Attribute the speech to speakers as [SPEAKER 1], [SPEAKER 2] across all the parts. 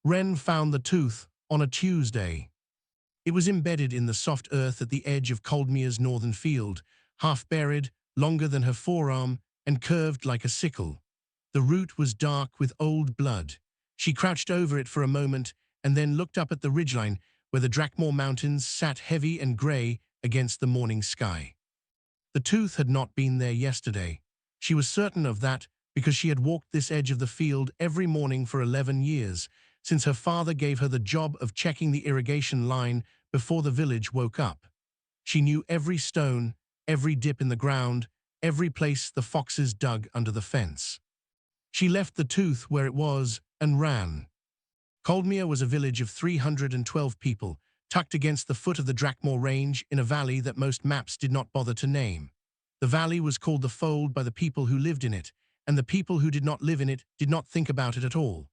[SPEAKER 1] Wren found the tooth on a Tuesday. It was embedded in the soft earth at the edge of Coldmere's northern field, half buried, longer than her forearm, and curved like a sickle. The root was dark with old blood. She crouched over it for a moment and then looked up at the ridgeline where the Drakmore Mountains sat heavy and grey against the morning sky. The tooth had not been there yesterday. She was certain of that because she had walked this edge of the field every morning for 11 years, since her father gave her the job of checking the irrigation line before the village woke up. She knew every stone, every dip in the ground, every place the foxes dug under the fence. She left the tooth where it was and ran. Coldmere was a village of 312 people, tucked against the foot of the Drakmore Range in a valley that most maps did not bother to name. The valley was called the Fold by the people who lived in it, and the people who did not live in it did not think about it at all.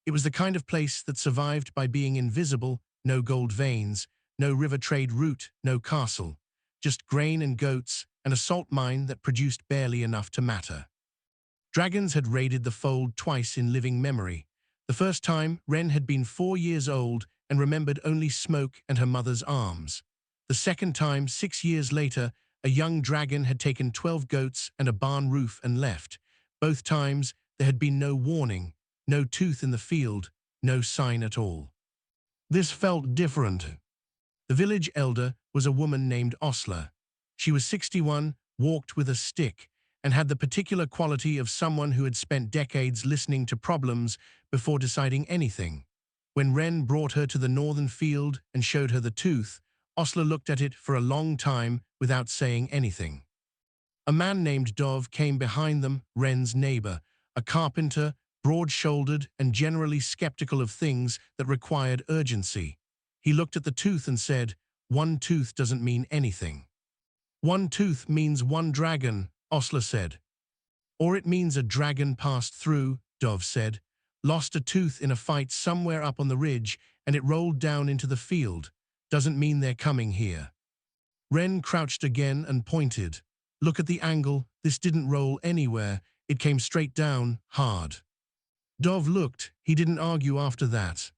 [SPEAKER 1] It was the kind of place that survived by being invisible, no gold veins, no river trade route, no castle, just grain and goats and a salt mine that produced barely enough to matter. Dragons had raided the Fold twice in living memory. The first time, Wren had been 4 years old and remembered only smoke and her mother's arms. The second time, 6 years later, a young dragon had taken 12 goats and a barn roof and left. Both times, there had been no warning, no tooth in the field, no sign at all. This felt different. The village elder was a woman named Osler. She was 61, walked with a stick, and had the particular quality of someone who had spent decades listening to problems before deciding anything. When Wren brought her to the northern field and showed her the tooth, Osler looked at it for a long time without saying anything. A man named Dov came behind them, Wren's neighbor, a carpenter, broad-shouldered and generally skeptical of things that required urgency. He looked at the tooth and said, "One tooth doesn't mean anything." "One tooth means one dragon," Osler said. "Or it means a dragon passed through," Dov said. "Lost a tooth in a fight somewhere up on the ridge and it rolled down into the field. Doesn't mean they're coming here." Wren crouched again and pointed. "Look at the angle. This didn't roll anywhere. It came straight down, hard." Dov looked. He didn't argue after that.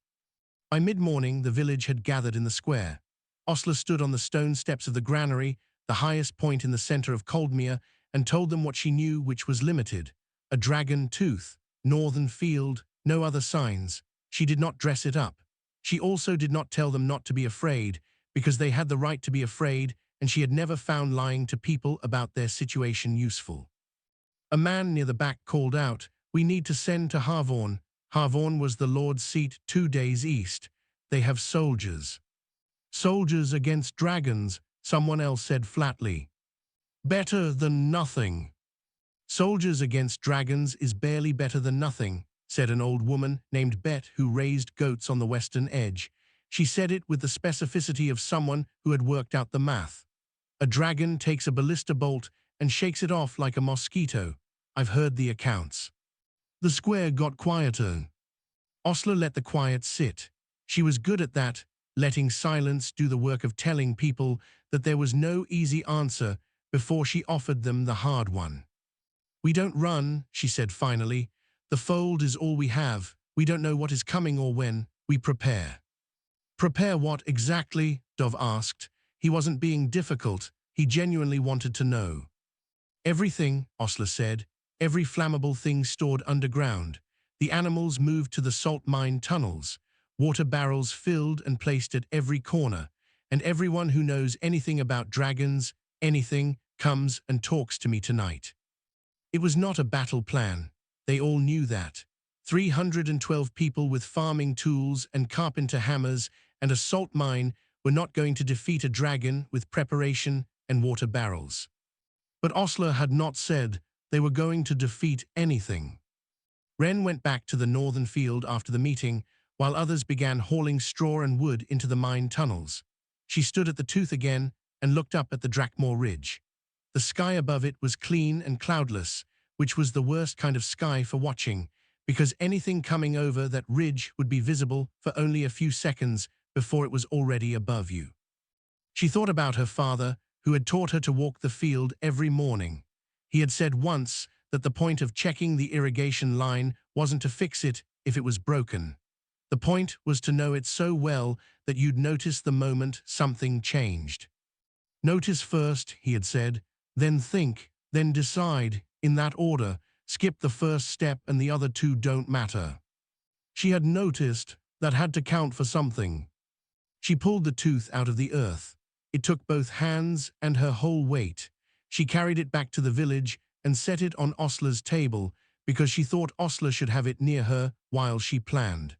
[SPEAKER 1] By mid-morning, the village had gathered in the square. Osler stood on the stone steps of the granary, the highest point in the center of Coldmere, and told them what she knew, which was limited. A dragon tooth, northern field, no other signs. She did not dress it up. She also did not tell them not to be afraid, because they had the right to be afraid, and she had never found lying to people about their situation useful. A man near the back called out, "We need to send to Harvorn." Harvorn was the Lord's seat 2 days east. "They have soldiers." "Soldiers against dragons," someone else said flatly. "Better than nothing." "Soldiers against dragons is barely better than nothing," said an old woman named Bet who raised goats on the western edge. She said it with the specificity of someone who had worked out the math. "A dragon takes a ballista bolt and shakes it off like a mosquito. I've heard the accounts." The square got quieter. Osler let the quiet sit. She was good at that, letting silence do the work of telling people that there was no easy answer before she offered them the hard one. "We don't run," she said finally. "The Fold is all we have. We don't know what is coming or when. We prepare." "Prepare what exactly?" Dov asked. He wasn't being difficult. He genuinely wanted to know. "Everything," Osler said. "Every flammable thing stored underground. The animals moved to the salt mine tunnels. Water barrels filled and placed at every corner. And everyone who knows anything about dragons, anything, comes and talks to me tonight." It was not a battle plan. They all knew that. 312 people with farming tools and carpenter hammers and a salt mine were not going to defeat a dragon with preparation and water barrels. But Osler had not said they were going to defeat anything. Wren went back to the northern field after the meeting, while others began hauling straw and wood into the mine tunnels. She stood at the tooth again and looked up at the Drakmore Ridge. The sky above it was clean and cloudless, which was the worst kind of sky for watching, because anything coming over that ridge would be visible for only a few seconds before it was already above you. She thought about her father, who had taught her to walk the field every morning. He had said once that the point of checking the irrigation line wasn't to fix it if it was broken. The point was to know it so well that you'd notice the moment something changed. Notice first, he had said, then think, then decide, in that order. Skip the first step and the other two don't matter. She had noticed that had to count for something. She pulled the tooth out of the earth. It took both hands and her whole weight. She carried it back to the village and set it on Osler's table because she thought Osler should have it near her while she planned.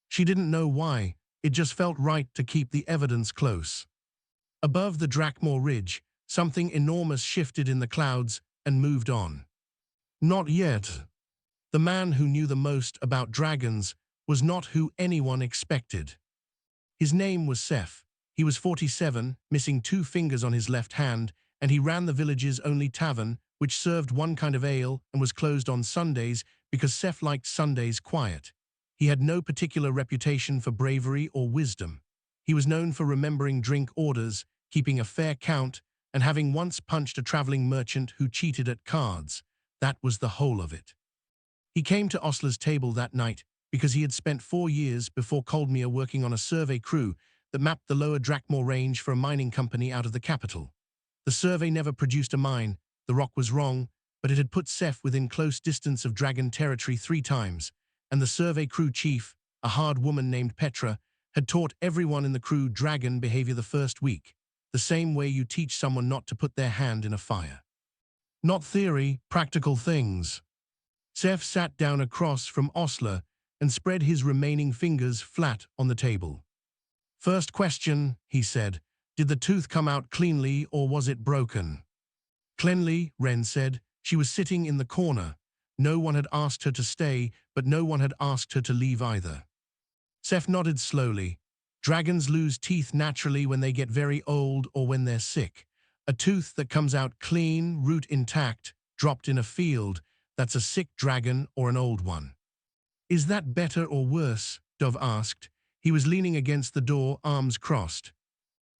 [SPEAKER 1] She didn't know why, it just felt right to keep the evidence close. Above the Drakmor Ridge, something enormous shifted in the clouds and moved on. Not yet. The man who knew the most about dragons was not who anyone expected. His name was Seth. He was 47, missing 2 fingers on his left hand, and he ran the village's only tavern, which served one kind of ale and was closed on Sundays because Seth liked Sundays quiet. He had no particular reputation for bravery or wisdom. He was known for remembering drink orders, keeping a fair count, and having once punched a traveling merchant who cheated at cards. That was the whole of it. He came to Osler's table that night because he had spent 4 years before Coldmere working on a survey crew that mapped the lower Drakmor range for a mining company out of the capital. The survey never produced a mine, the rock was wrong, but it had put Seth within close distance of dragon territory 3 times, and the survey crew chief, a hard woman named Petra, had taught everyone in the crew dragon behavior the first week, the same way you teach someone not to put their hand in a fire. Not theory, practical things. Seth sat down across from Osler and spread his remaining fingers flat on the table. First question, he said, did the tooth come out cleanly or was it broken? Cleanly, Ren said. She was sitting in the corner. No one had asked her to stay, but no one had asked her to leave either. Seth nodded slowly. Dragons lose teeth naturally when they get very old or when they're sick. A tooth that comes out clean, root intact, dropped in a field, that's a sick dragon or an old one. Is that better or worse? Dov asked. He was leaning against the door, arms crossed.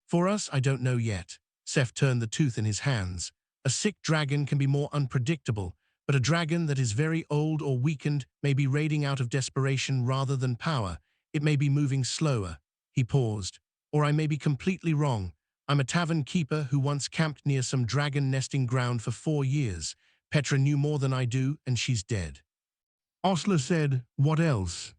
[SPEAKER 1] For us, I don't know yet. Seth turned the tooth in his hands. A sick dragon can be more unpredictable, but a dragon that is very old or weakened may be raiding out of desperation rather than power. It may be moving slower. He paused. Or I may be completely wrong. I'm a tavern keeper who once camped near some dragon nesting ground for 4 years. Petra knew more than I do, and she's dead. Osler said, what else?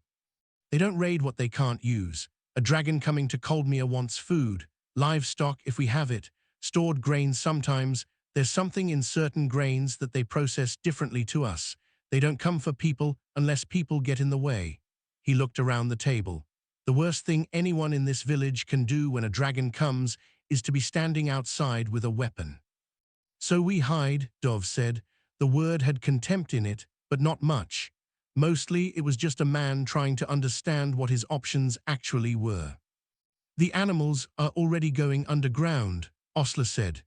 [SPEAKER 1] They don't raid what they can't use. A dragon coming to Coldmere wants food, livestock if we have it, stored grains sometimes. There's something in certain grains that they process differently to us. They don't come for people unless people get in the way. He looked around the table. The worst thing anyone in this village can do when a dragon comes is to be standing outside with a weapon. So we hide, Dov said. The word had contempt in it, but not much. Mostly it was just a man trying to understand what his options actually were. The animals are already going underground, Osler said.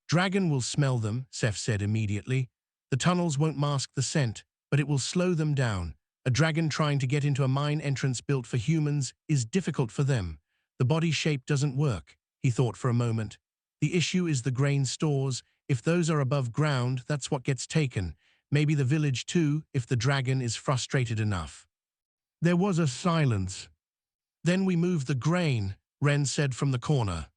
[SPEAKER 1] Dragon will smell them, Seth said immediately. The tunnels won't mask the scent, but it will slow them down. A dragon trying to get into a mine entrance built for humans is difficult for them. The body shape doesn't work, he thought for a moment. The issue is the grain stores. If those are above ground, that's what gets taken. Maybe the village too, if the dragon is frustrated enough. There was a silence. Then we move the grain, Ren said from the corner.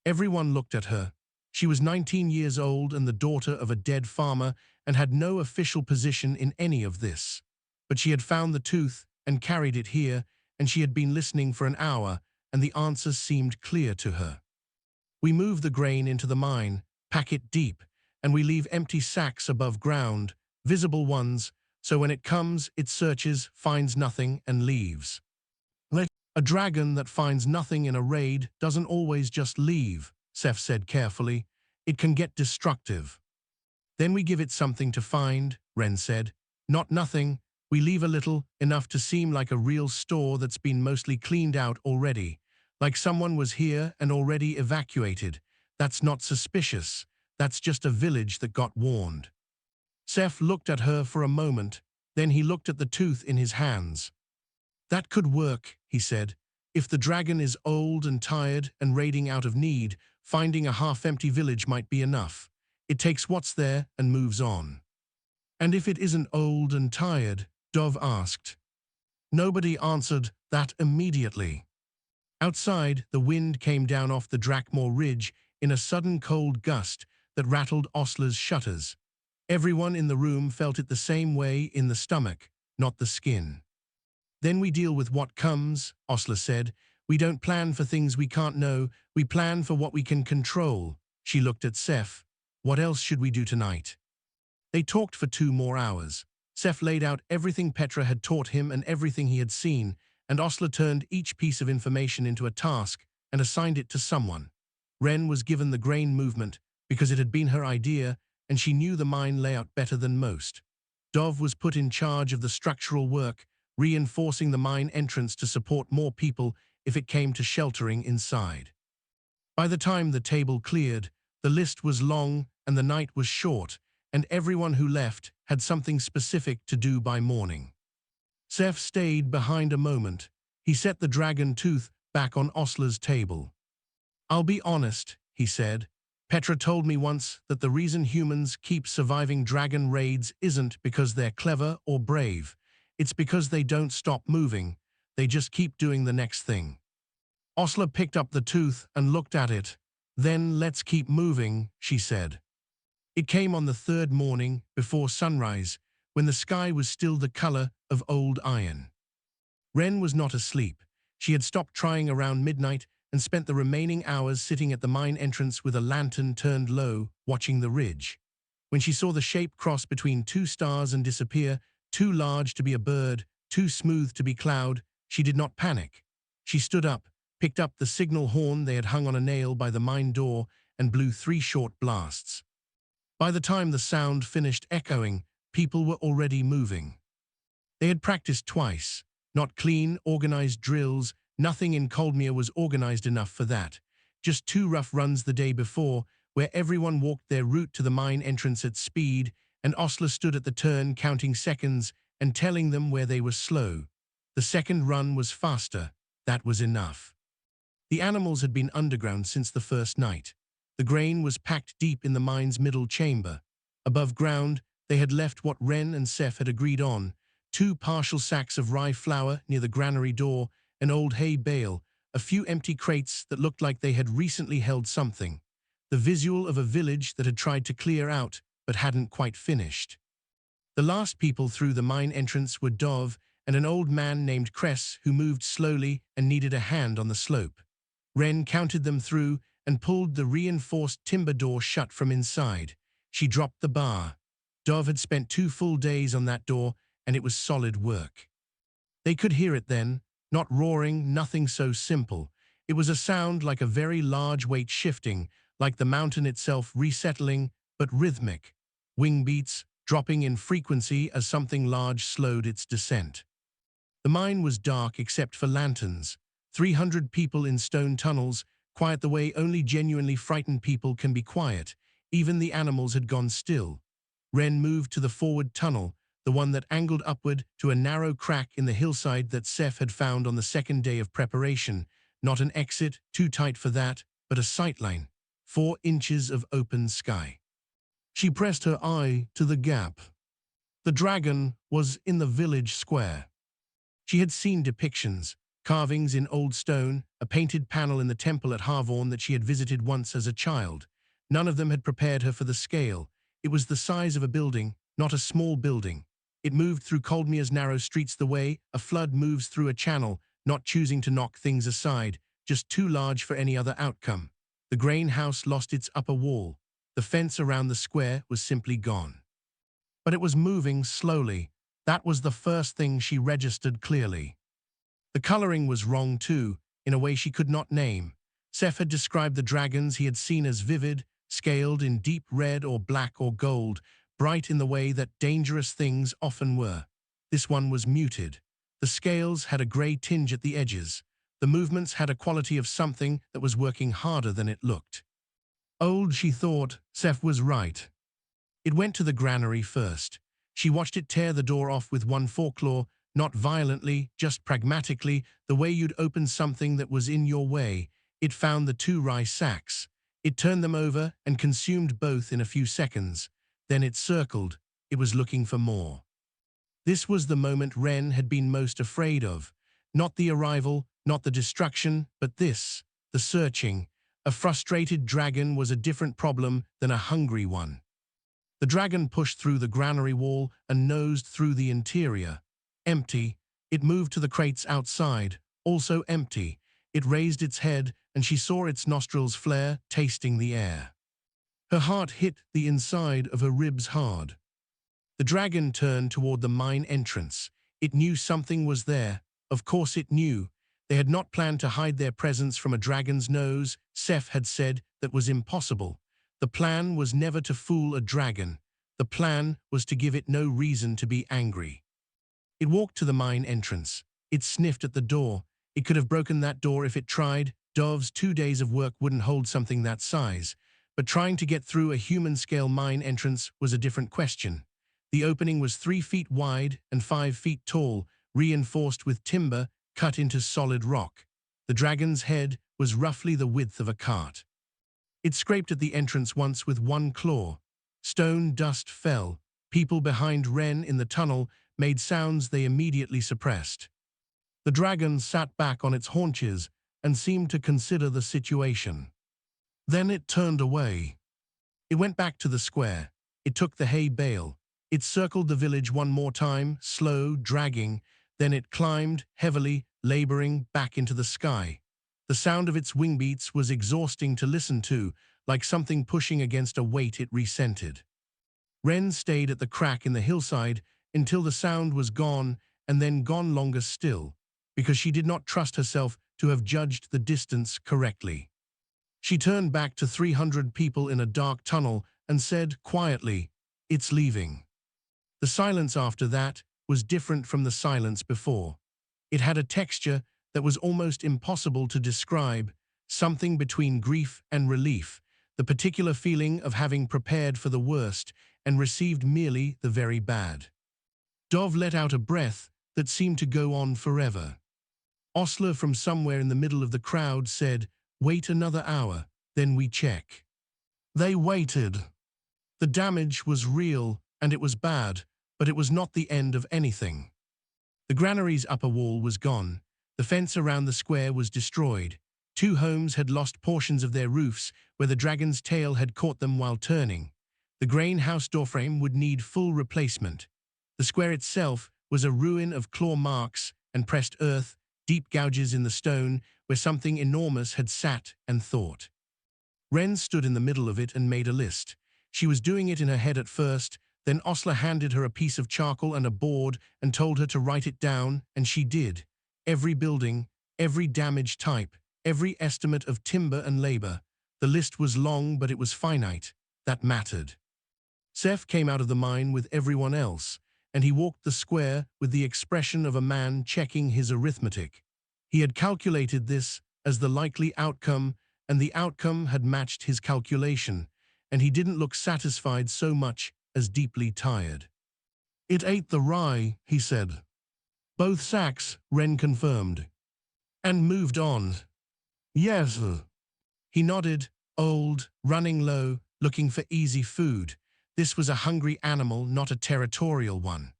[SPEAKER 1] Everyone looked at her. She was 19 years old and the daughter of a dead farmer and had no official position in any of this. But she had found the tooth and carried it here, and she had been listening for an hour, and the answers seemed clear to her. We move the grain into the mine, pack it deep, and we leave empty sacks above ground, visible ones, so when it comes, it searches, finds nothing, and leaves. A dragon that finds nothing in a raid doesn't always just leave, Seth said carefully. It can get destructive. Then we give it something to find, Ren said. Not nothing. We leave a little, enough to seem like a real store that's been mostly cleaned out already. Like someone was here and already evacuated. That's not suspicious. That's just a village that got warned. Seth looked at her for a moment, then he looked at the tooth in his hands. That could work, he said. If the dragon is old and tired and raiding out of need, finding a half-empty village might be enough. It takes what's there and moves on. And if it isn't old and tired? Dov asked. Nobody answered that immediately. Outside, the wind came down off the Drakmore Ridge in a sudden cold gust that rattled Osler's shutters. Everyone in the room felt it the same way in the stomach, not the skin. Then we deal with what comes, Osler said. We don't plan for things we can't know, we plan for what we can control. She looked at Seth. What else should we do tonight? They talked for 2 more hours. Seth laid out everything Petra had taught him and everything he had seen, and Osler turned each piece of information into a task and assigned it to someone. Wren was given the grain movement because it had been her idea and she knew the mine layout better than most. Dov was put in charge of the structural work, reinforcing the mine entrance to support more people if it came to sheltering inside. By the time the table cleared, the list was long and the night was short, and everyone who left had something specific to do by morning. Seth stayed behind a moment. He set the dragon tooth back on Osler's table. I'll be honest, he said. Petra told me once that the reason humans keep surviving dragon raids isn't because they're clever or brave. It's because they don't stop moving. They just keep doing the next thing. Osler picked up the tooth and looked at it. Then let's keep moving, she said. It came on the 3rd morning, before sunrise, when the sky was still the color of old iron. Wren was not asleep. She had stopped trying around midnight and spent the remaining hours sitting at the mine entrance with a lantern turned low, watching the ridge. When she saw the shape cross between 2 stars and disappear, too large to be a bird, too smooth to be cloud, she did not panic. She stood up, picked up the signal horn they had hung on a nail by the mine door, and blew 3 short blasts. By the time the sound finished echoing, people were already moving. They had practiced twice, not clean, organized drills. Nothing in Coldmere was organized enough for that. Just 2 rough runs the day before, where everyone walked their route to the mine entrance at speed, and Osler stood at the turn counting seconds and telling them where they were slow. The second run was faster. That was enough. The animals had been underground since the first night. The grain was packed deep in the mine's middle chamber. Above ground, they had left what Wren and Seth had agreed on: 2 partial sacks of rye flour near the granary door, an old hay bale, a few empty crates that looked like they had recently held something. The visual of a village that had tried to clear out but hadn't quite finished. The last people through the mine entrance were Dov and an old man named Cress who moved slowly and needed a hand on the slope. Wren counted them through and pulled the reinforced timber door shut from inside. She dropped the bar. Dov had spent 2 full days on that door, and it was solid work. They could hear it then, not roaring, nothing so simple. It was a sound like a very large weight shifting, like the mountain itself resettling, but rhythmic. Wing beats, dropping in frequency as something large slowed its descent. The mine was dark except for lanterns. 300 people in stone tunnels, quiet the way only genuinely frightened people can be quiet. Even the animals had gone still. Wren moved to the forward tunnel, the one that angled upward to a narrow crack in the hillside that Seth had found on the 2nd day of preparation. Not an exit, too tight for that, but a sightline. 4 inches of open sky. She pressed her eye to the gap. The dragon was in the village square. She had seen depictions, carvings in old stone, a painted panel in the temple at Harvorn that she had visited once as a child. None of them had prepared her for the scale. It was the size of a building, not a small building. It moved through Coldmere's narrow streets the way a flood moves through a channel, not choosing to knock things aside, just too large for any other outcome. The grain house lost its upper wall. The fence around the square was simply gone. But it was moving slowly. That was the first thing she registered clearly. The coloring was wrong too, in a way she could not name. Seth had described the dragons he had seen as vivid, scaled in deep red or black or gold, bright in the way that dangerous things often were. This one was muted. The scales had a grey tinge at the edges. The movements had a quality of something that was working harder than it looked. Old, she thought. Seth was right. It went to the granary first. She watched it tear the door off with one foreclaw, not violently, just pragmatically, the way you'd open something that was in your way. It found the 2 rye sacks. It turned them over and consumed both in a few seconds. Then it circled. It was looking for more. This was the moment Ren had been most afraid of. Not the arrival, not the destruction, but this, the searching. A frustrated dragon was a different problem than a hungry one. The dragon pushed through the granary wall and nosed through the interior. Empty, it moved to the crates outside, also empty. It raised its head, and she saw its nostrils flare, tasting the air. Her heart hit the inside of her ribs hard. The dragon turned toward the mine entrance. It knew something was there. Of course it knew. They had not planned to hide their presence from a dragon's nose. Seth had said that was impossible. The plan was never to fool a dragon. The plan was to give it no reason to be angry. It walked to the mine entrance. It sniffed at the door. It could have broken that door if it tried. Dov's 2 days of work wouldn't hold something that size. But trying to get through a human-scale mine entrance was a different question. The opening was 3 feet wide and 5 feet tall, reinforced with timber cut into solid rock. The dragon's head was roughly the width of a cart. It scraped at the entrance once with one claw. Stone dust fell. People behind Ren in the tunnel made sounds they immediately suppressed. The dragon sat back on its haunches and seemed to consider the situation. Then it turned away. It went back to the square. It took the hay bale. It circled the village one more time, slow, dragging. Then it climbed, heavily, laboring, back into the sky. The sound of its wing beats was exhausting to listen to, like something pushing against a weight it resented. Ren stayed at the crack in the hillside until the sound was gone, and then gone longer still, because she did not trust herself to have judged the distance correctly. She turned back to 300 people in a dark tunnel and said quietly, "It's leaving." The silence after that was different from the silence before. It had a texture that was almost impossible to describe, something between grief and relief, the particular feeling of having prepared for the worst and received merely the very bad. Dov let out a breath that seemed to go on forever. Osler from somewhere in the middle of the crowd said, "Wait another hour, then we check." They waited. The damage was real, and it was bad, but it was not the end of anything. The granary's upper wall was gone. The fence around the square was destroyed. 2 homes had lost portions of their roofs where the dragon's tail had caught them while turning. The grain house doorframe would need full replacement. The square itself was a ruin of claw marks and pressed earth, deep gouges in the stone where something enormous had sat and thought. Ren stood in the middle of it and made a list. She was doing it in her head at first, then Osler handed her a piece of charcoal and a board and told her to write it down, and she did. Every building, every damage type, every estimate of timber and labor. The list was long, but it was finite. That mattered. Seth came out of the mine with everyone else, and he walked the square with the expression of a man checking his arithmetic. He had calculated this as the likely outcome, and the outcome had matched his calculation, and he didn't look satisfied so much as deeply tired. "It ate the rye," he said. "Both sacks," Ren confirmed. "And moved on." "Yes." He nodded, old, running low, looking for easy food. This was a hungry animal, not a territorial one.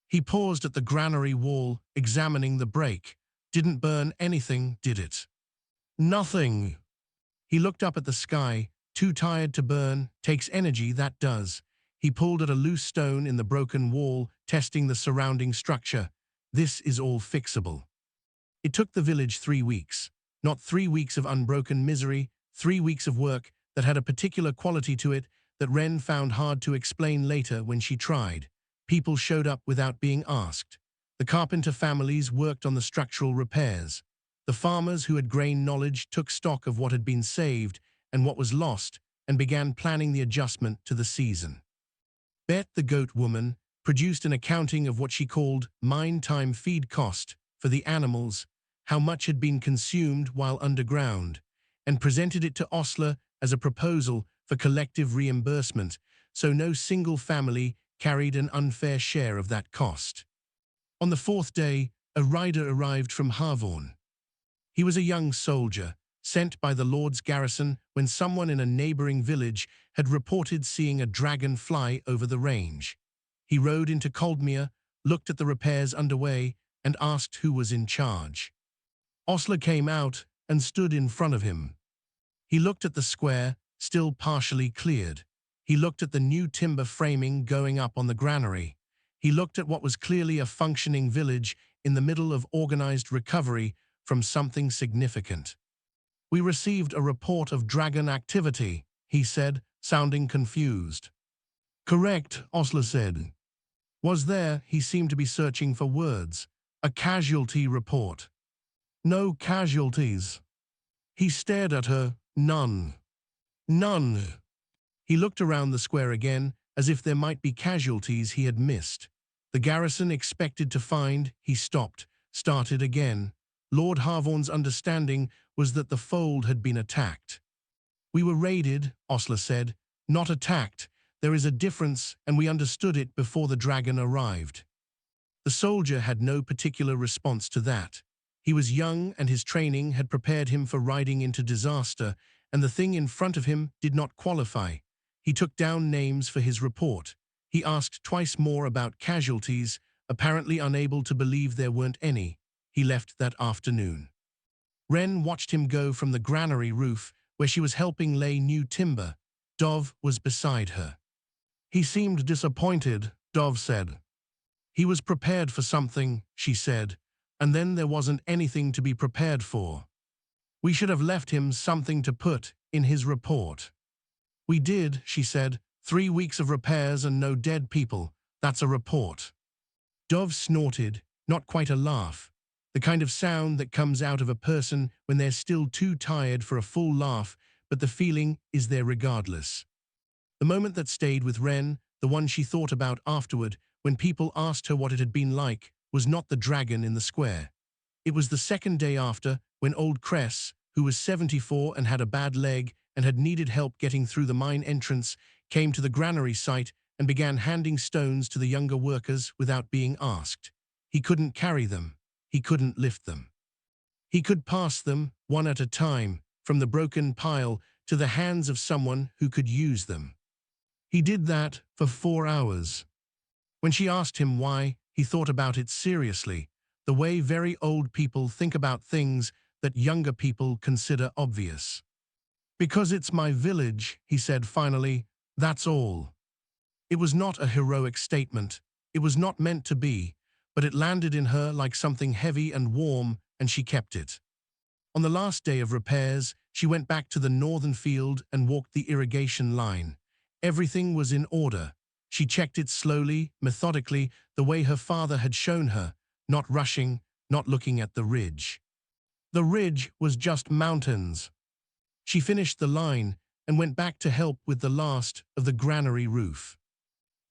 [SPEAKER 1] He paused at the granary wall, examining the break. Didn't burn anything, did it? "Nothing." He looked up at the sky, too tired to burn, takes energy, that does. He pulled at a loose stone in the broken wall, testing the surrounding structure. This is all fixable. It took the village 3 weeks. Not 3 weeks of unbroken misery, 3 weeks of work that had a particular quality to it that Ren found hard to explain later when she tried. People showed up without being asked. The carpenter families worked on the structural repairs. The farmers who had grain knowledge took stock of what had been saved and what was lost and began planning the adjustment to the season. Bet, the goat woman, produced an accounting of what she called mine time feed cost for the animals, how much had been consumed while underground, and presented it to Osler as a proposal for collective reimbursement, so no single family carried an unfair share of that cost. On the 4th day, a rider arrived from Harvorn. He was a young soldier, sent by the Lord's garrison when someone in a neighboring village had reported seeing a dragon fly over the range. He rode into Coldmere, looked at the repairs underway, and asked who was in charge. Osler came out and stood in front of him. He looked at the square, still partially cleared. He looked at the new timber framing going up on the granary. He looked at what was clearly a functioning village in the middle of organized recovery from something significant. "We received a report of dragon activity," he said, sounding confused. "Correct," Osler said. "Was there," he seemed to be searching for words, "a casualty report?" "No casualties." He stared at her. "None." "None." He looked around the square again, as if there might be casualties he had missed. The garrison expected to find. He stopped, started again. Lord Harvorn's understanding was that the fold had been attacked. "We were raided," Osler said. "Not attacked. There is a difference, and we understood it before the dragon arrived." The soldier had no particular response to that. He was young, and his training had prepared him for riding into disaster, and the thing in front of him did not qualify. He took down names for his report. He asked twice more about casualties, apparently unable to believe there weren't any. He left that afternoon. Wren watched him go from the granary roof, where she was helping lay new timber. Dov was beside her. "He seemed disappointed," Dov said. "He was prepared for something," she said, "and then there wasn't anything to be prepared for. We should have left him something to put in his report." "We did," she said. 3 weeks of repairs and no dead people. That's a report." Dov snorted, not quite a laugh. The kind of sound that comes out of a person when they're still too tired for a full laugh, but the feeling is there regardless. The moment that stayed with Wren, the one she thought about afterward, when people asked her what it had been like, was not the dragon in the square. It was the second day after, when old Cress, who was 74 and had a bad leg and had needed help getting through the mine entrance, came to the granary site and began handing stones to the younger workers without being asked. He couldn't carry them. He couldn't lift them. He could pass them, one at a time, from the broken pile to the hands of someone who could use them. He did that for 4 hours. When she asked him why, he thought about it seriously, the way very old people think about things that younger people consider obvious. "Because it's my village," he said finally, "that's all." It was not a heroic statement. It was not meant to be, but it landed in her like something heavy and warm, and she kept it. On the last day of repairs, she went back to the northern field and walked the irrigation line. Everything was in order. She checked it slowly, methodically, the way her father had shown her, not rushing, not looking at the ridge. The ridge was just mountains. She finished the line and went back to help with the last of the granary roof.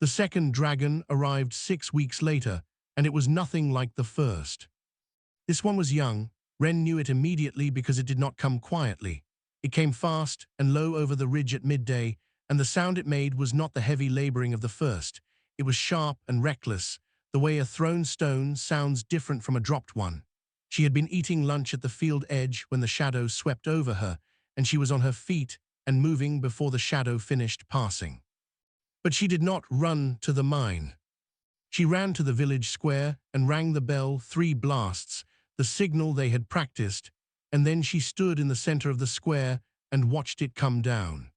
[SPEAKER 1] The second dragon arrived 6 weeks later, and it was nothing like the first. This one was young. Wren knew it immediately because it did not come quietly. It came fast and low over the ridge at midday, and the sound it made was not the heavy laboring of the first. It was sharp and reckless, the way a thrown stone sounds different from a dropped one. She had been eating lunch at the field edge when the shadow swept over her, and she was on her feet and moving before the shadow finished passing. But she did not run to the mine. She ran to the village square and rang the bell 3 blasts, the signal they had practiced, and then she stood in the center of the square and watched it come down.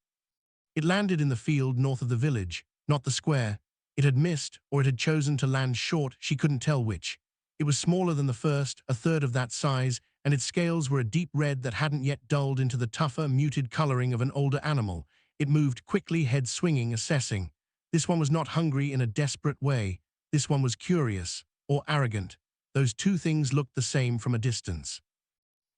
[SPEAKER 1] It landed in the field north of the village, not the square. It had missed, or it had chosen to land short, she couldn't tell which. It was smaller than the first, a third of that size, and its scales were a deep red that hadn't yet dulled into the tougher, muted coloring of an older animal. It moved quickly, head swinging, assessing. This one was not hungry in a desperate way. This one was curious, or arrogant. Those two things looked the same from a distance.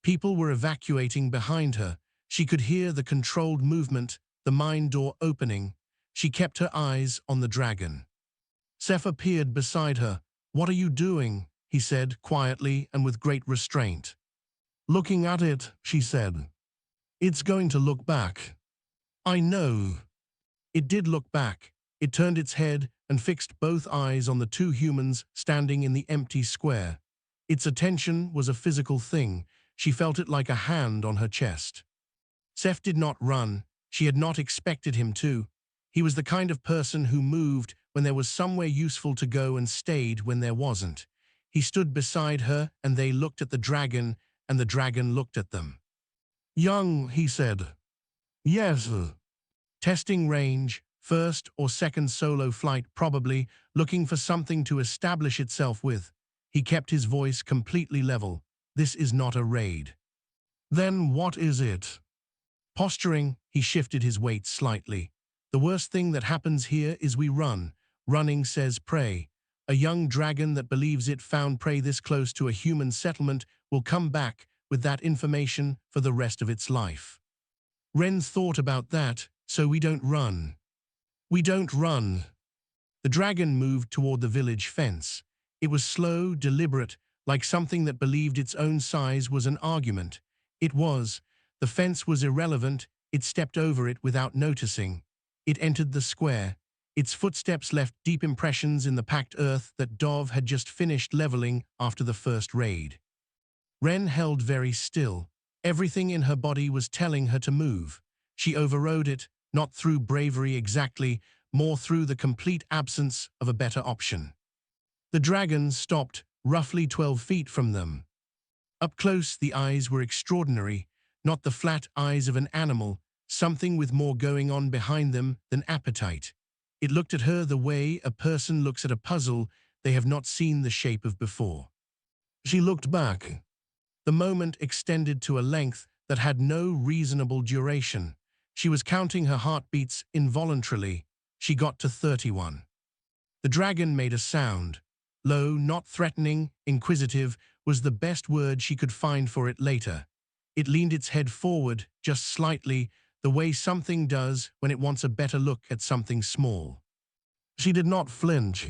[SPEAKER 1] People were evacuating behind her. She could hear the controlled movement, the mine door opening. She kept her eyes on the dragon. Seth appeared beside her. "What are you doing?" he said, quietly and with great restraint. "Looking at it," she said. "It's going to look back." "I know." It did look back. It turned its head and fixed both eyes on the 2 humans standing in the empty square. Its attention was a physical thing. She felt it like a hand on her chest. Seth did not run. She had not expected him to. He was the kind of person who moved when there was somewhere useful to go and stayed when there wasn't. He stood beside her, and they looked at the dragon, and the dragon looked at them. "Young," he said. "Yes." Testing range, first or second solo flight probably, looking for something to establish itself with. He kept his voice completely level. "This is not a raid." "Then what is it?" Posturing, he shifted his weight slightly. "The worst thing that happens here is we run. Running says prey. A young dragon that believes it found prey this close to a human settlement will come back with that information for the rest of its life. Ren thought about that, so we don't run." "We don't run." The dragon moved toward the village fence. It was slow, deliberate, like something that believed its own size was an argument. It was. The fence was irrelevant. It stepped over it without noticing. It entered the square. Its footsteps left deep impressions in the packed earth that Dov had just finished leveling after the first raid. Ren held very still. Everything in her body was telling her to move. She overrode it, not through bravery exactly, more through the complete absence of a better option. The dragon stopped, roughly 12 feet from them. Up close, the eyes were extraordinary, not the flat eyes of an animal, something with more going on behind them than appetite. It looked at her the way a person looks at a puzzle they have not seen the shape of before. She looked back. The moment extended to a length that had no reasonable duration. She was counting her heartbeats involuntarily. She got to 31. The dragon made a sound. Low, not threatening, inquisitive, was the best word she could find for it later. It leaned its head forward, just slightly, the way something does when it wants a better look at something small. She did not flinch.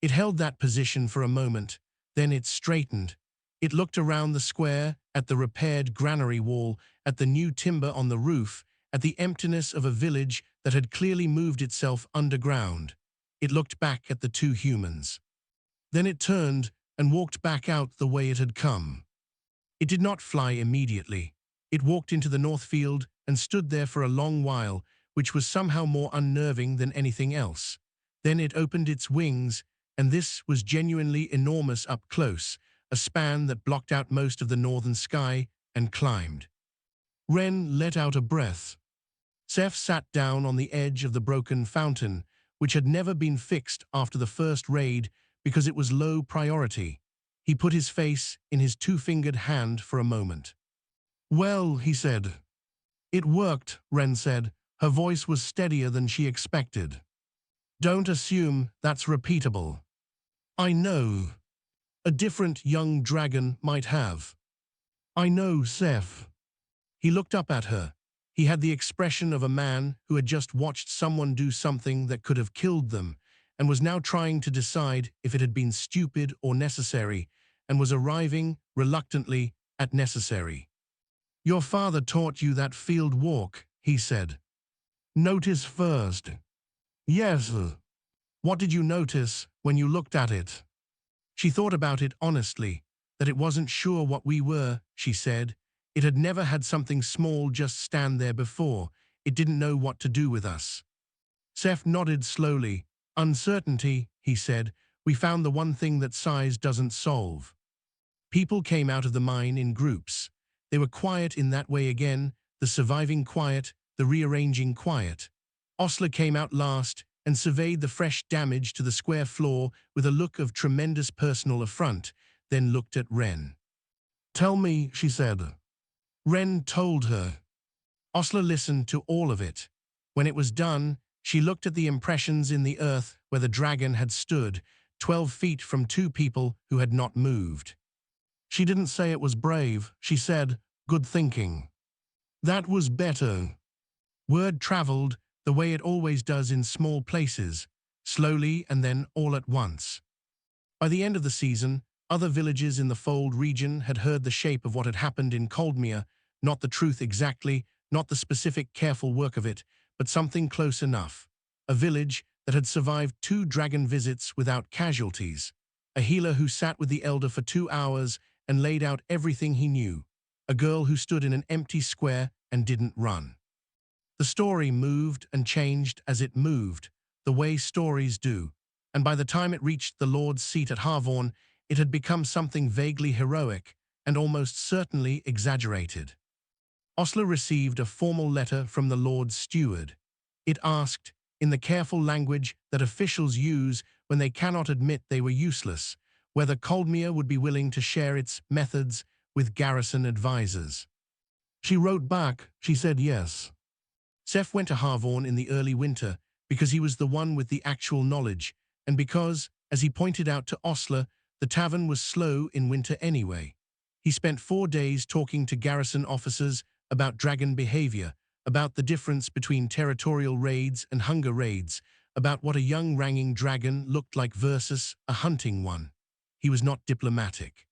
[SPEAKER 1] It held that position for a moment, then it straightened. It looked around the square, at the repaired granary wall, at the new timber on the roof, at the emptiness of a village that had clearly moved itself underground. It looked back at the two humans. Then it turned and walked back out the way it had come. It did not fly immediately. It walked into the north field and stood there for a long while, which was somehow more unnerving than anything else. Then it opened its wings, and this was genuinely enormous up close, a span that blocked out most of the northern sky, and climbed. Ren let out a breath. Seth sat down on the edge of the broken fountain, which had never been fixed after the first raid because it was low priority. He put his face in his two-fingered hand for a moment. "Well," he said. "It worked," Ren said. Her voice was steadier than she expected. "Don't assume that's repeatable." "I know. A different young dragon might have." "I know, Seth." He looked up at her. He had the expression of a man who had just watched someone do something that could have killed them, and was now trying to decide if it had been stupid or necessary, and was arriving, reluctantly, at necessary. "Your father taught you that field walk," he said. "Notice first." "Yes." "What did you notice when you looked at it?" She thought about it honestly, that it wasn't sure what we were, she said. It had never had something small just stand there before. It didn't know what to do with us. Seth nodded slowly. "Uncertainty," he said. "We found the one thing that size doesn't solve." People came out of the mine in groups. They were quiet in that way again, the surviving quiet, the rearranging quiet. Osler came out last and surveyed the fresh damage to the square floor with a look of tremendous personal affront, then looked at Ren. "Tell me," she said. Ren told her. Osler listened to all of it. When it was done, she looked at the impressions in the earth where the dragon had stood, 12 feet from two people who had not moved. She didn't say it was brave. She said, "Good thinking." That was better. Word traveled the way it always does in small places, slowly and then all at once. By the end of the season, other villages in the Fold region had heard the shape of what had happened in Coldmere, not the truth exactly, not the specific careful work of it, but something close enough. A village that had survived 2 dragon visits without casualties. A healer who sat with the elder for 2 hours and laid out everything he knew. A girl who stood in an empty square and didn't run. The story moved and changed as it moved. the way stories do, and by the time it reached the Lord's seat at Harvorn, it had become something vaguely heroic and almost certainly exaggerated. Osler received a formal letter from the Lord's steward. It asked, in the careful language that officials use when they cannot admit they were useless, whether Coldmere would be willing to share its methods with garrison advisors. She wrote back, she said yes. Seth went to Harvorn in the early winter because he was the one with the actual knowledge, and because, as he pointed out to Osler, the tavern was slow in winter anyway. He spent 4 days talking to garrison officers about dragon behavior, about the difference between territorial raids and hunger raids, about what a young ranging dragon looked like versus a hunting one. He was not diplomatic.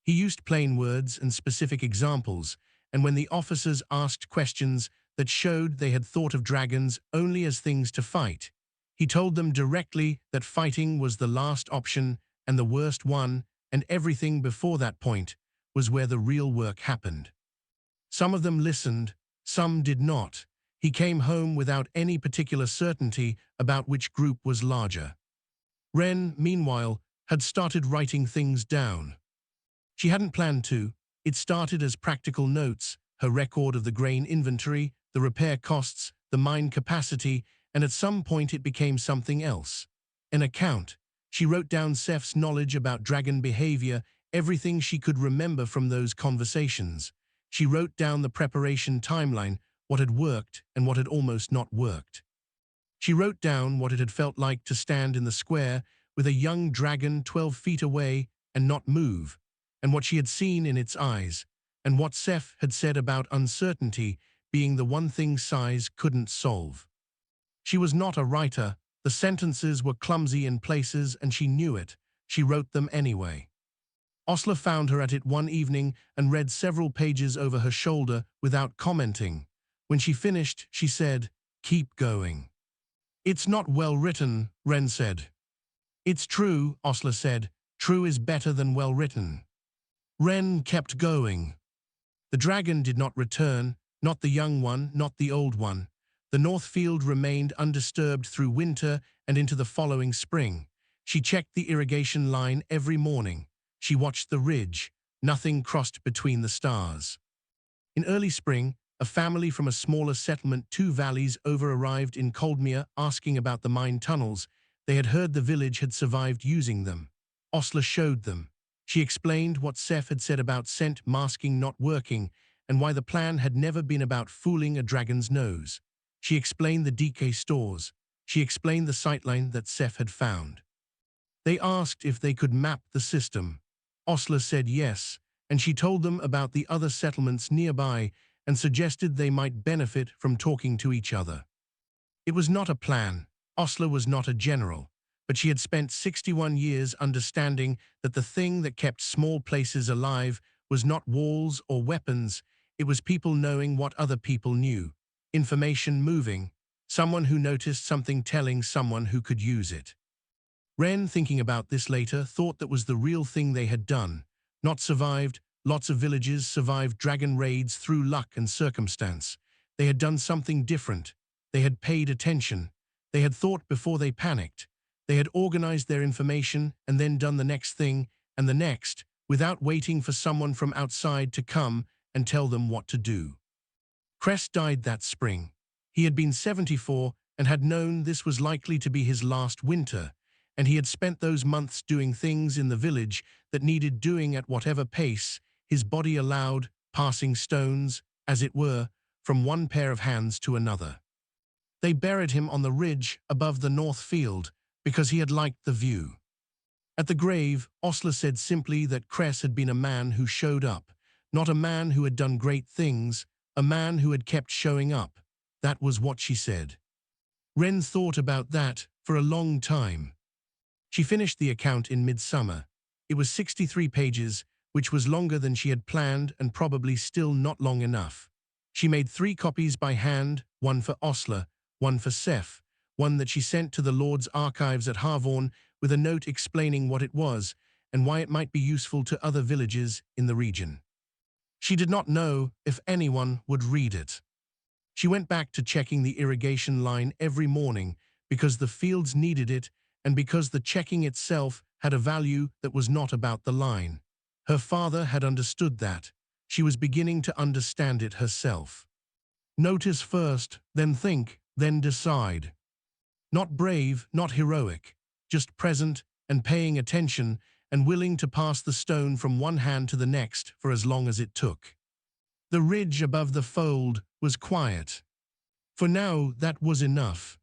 [SPEAKER 1] He used plain words and specific examples, and when the officers asked questions that showed they had thought of dragons only as things to fight, he told them directly that fighting was the last option and the worst one, and everything before that point was where the real work happened. Some of them listened, some did not. He came home without any particular certainty about which group was larger. Wren, meanwhile, had started writing things down. She hadn't planned to. It started as practical notes, her record of the grain inventory, the repair costs, the mine capacity, and at some point it became something else. An account. She wrote down Seth's knowledge about dragon behavior, everything she could remember from those conversations. She wrote down the preparation timeline, what had worked and what had almost not worked. She wrote down what it had felt like to stand in the square with a young dragon 12 feet away and not move, and what she had seen in its eyes, and what Seth had said about uncertainty being the one thing size couldn't solve. She was not a writer. The sentences were clumsy in places and she knew it. She wrote them anyway. Osler found her at it one evening and read several pages over her shoulder without commenting. When she finished, she said, "Keep going." "It's not well written," Wren said. "It's true," Osler said. "True is better than well written." Wren kept going. The dragon did not return, not the young one, not the old one. The North Field remained undisturbed through winter and into the following spring. She checked the irrigation line every morning. She watched the ridge. Nothing crossed between the stars. In early spring, a family from a smaller settlement 2 valleys over arrived in Coldmere asking about the mine tunnels. They had heard the village had survived using them. Osler showed them. She explained what Seth had said about scent masking not working and why the plan had never been about fooling a dragon's nose. She explained the DK stores. She explained the sightline that Seth had found. They asked if they could map the system. Osler said yes, and she told them about the other settlements nearby and suggested they might benefit from talking to each other. It was not a plan. Osler was not a general, but she had spent 61 years understanding that the thing that kept small places alive was not walls or weapons, it was people knowing what other people knew. Information moving, someone who noticed something telling someone who could use it. Wren, thinking about this later, thought that was the real thing they had done. Not survived. Lots of villages survived dragon raids through luck and circumstance. They had done something different. They had paid attention. They had thought before they panicked. They had organized their information and then done the next thing and the next, without waiting for someone from outside to come and tell them what to do. Cress died that spring. He had been 74 and had known this was likely to be his last winter, and he had spent those months doing things in the village that needed doing at whatever pace his body allowed, passing stones, as it were, from one pair of hands to another. They buried him on the ridge above the North Field because he had liked the view. At the grave, Osler said simply that Cress had been a man who showed up, not a man who had done great things, a man who had kept showing up. That was what she said. Wren thought about that for a long time. She finished the account in midsummer. It was 63 pages, which was longer than she had planned and probably still not long enough. She made 3 copies by hand, one for Osler, one for Seth, one that she sent to the Lord's archives at Harvorn with a note explaining what it was and why it might be useful to other villages in the region. She did not know if anyone would read it. She went back to checking the irrigation line every morning because the fields needed it, and because the checking itself had a value that was not about the line. Her father had understood that. She was beginning to understand it herself. Notice first, then think, then decide. Not brave, not heroic, just present and paying attention and willing to pass the stone from one hand to the next for as long as it took. The ridge above the fold was quiet. For now, that was enough.